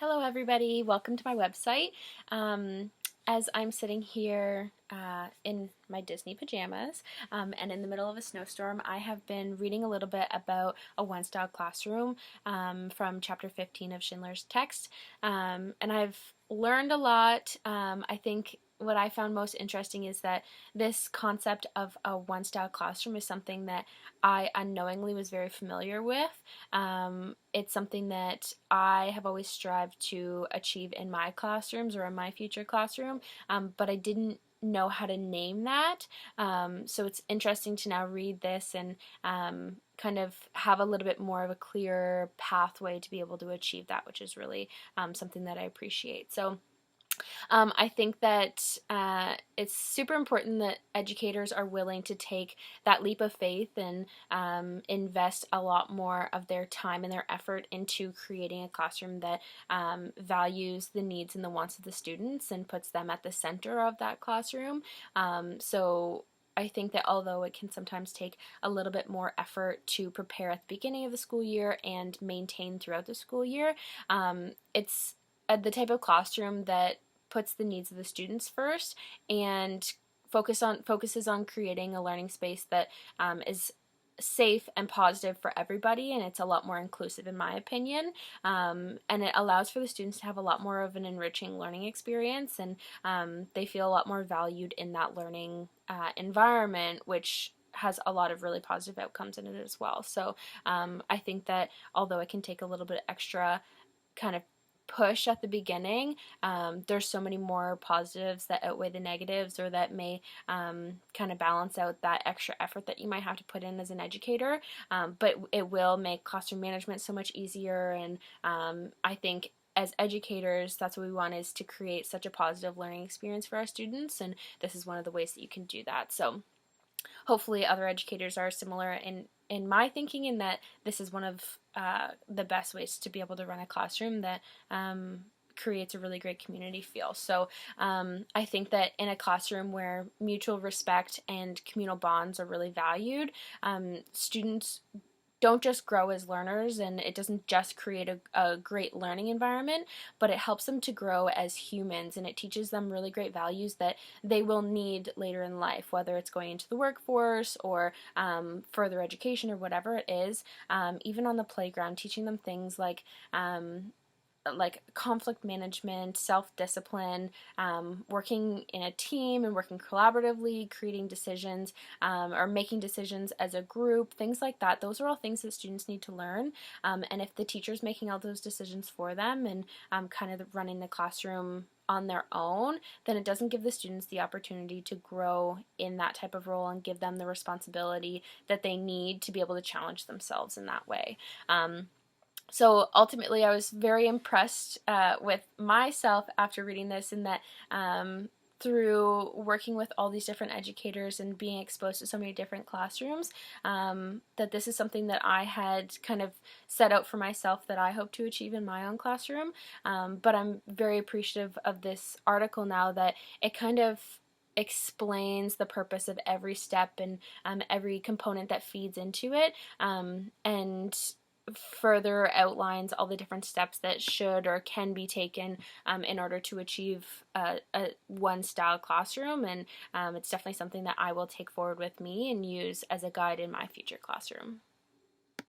Hello everybody, welcome to my website. As I'm sitting here in my Disney pajamas and in the middle of a snowstorm, I have been reading a little bit about a one-style classroom from chapter 15 of Schindler's Text, and I've learned a lot. I think what I found most interesting is that this concept of a one-style classroom is something that I unknowingly was very familiar with. It's something that I have always strived to achieve in my classrooms or in my future classroom, but I didn't know how to name that. So it's interesting to now read this and kind of have a little bit more of a clear pathway to be able to achieve that, which is really something that I appreciate. So I think that it's super important that educators are willing to take that leap of faith and invest a lot more of their time and their effort into creating a classroom that values the needs and the wants of the students and puts them at the center of that classroom. So I think that although it can sometimes take a little bit more effort to prepare at the beginning of the school year and maintain throughout the school year, it's the type of classroom that puts the needs of the students first and focuses on creating a learning space that is safe and positive for everybody, and it's a lot more inclusive in my opinion, and it allows for the students to have a lot more of an enriching learning experience, and they feel a lot more valued in that learning environment, which has a lot of really positive outcomes in it as well. So I think that although it can take a little bit extra kind of push at the beginning, there's so many more positives that outweigh the negatives, or that may kind of balance out that extra effort that you might have to put in as an educator, but it will make classroom management so much easier, and I think as educators, that's what we want, is to create such a positive learning experience for our students, and this is one of the ways that you can do that. So hopefully other educators are similar in my thinking, in that this is one of the best ways to be able to run a classroom that creates a really great community feel. So I think that in a classroom where mutual respect and communal bonds are really valued, students don't just grow as learners, and it doesn't just create a great learning environment, but it helps them to grow as humans, and it teaches them really great values that they will need later in life, whether it's going into the workforce or further education or whatever it is. Even on the playground, teaching them things like conflict management, self-discipline, working in a team and working collaboratively, creating decisions, or making decisions as a group, things like that. Those are all things that students need to learn, and if the teacher's making all those decisions for them and kind of running the classroom on their own, then it doesn't give the students the opportunity to grow in that type of role and give them the responsibility that they need to be able to challenge themselves in that way. So ultimately, I was very impressed with myself after reading this, in that through working with all these different educators and being exposed to so many different classrooms, that this is something that I had kind of set out for myself that I hope to achieve in my own classroom. But I'm very appreciative of this article now, that it kind of explains the purpose of every step and every component that feeds into it, and further outlines all the different steps that should or can be taken in order to achieve a one style classroom, and it's definitely something that I will take forward with me and use as a guide in my future classroom.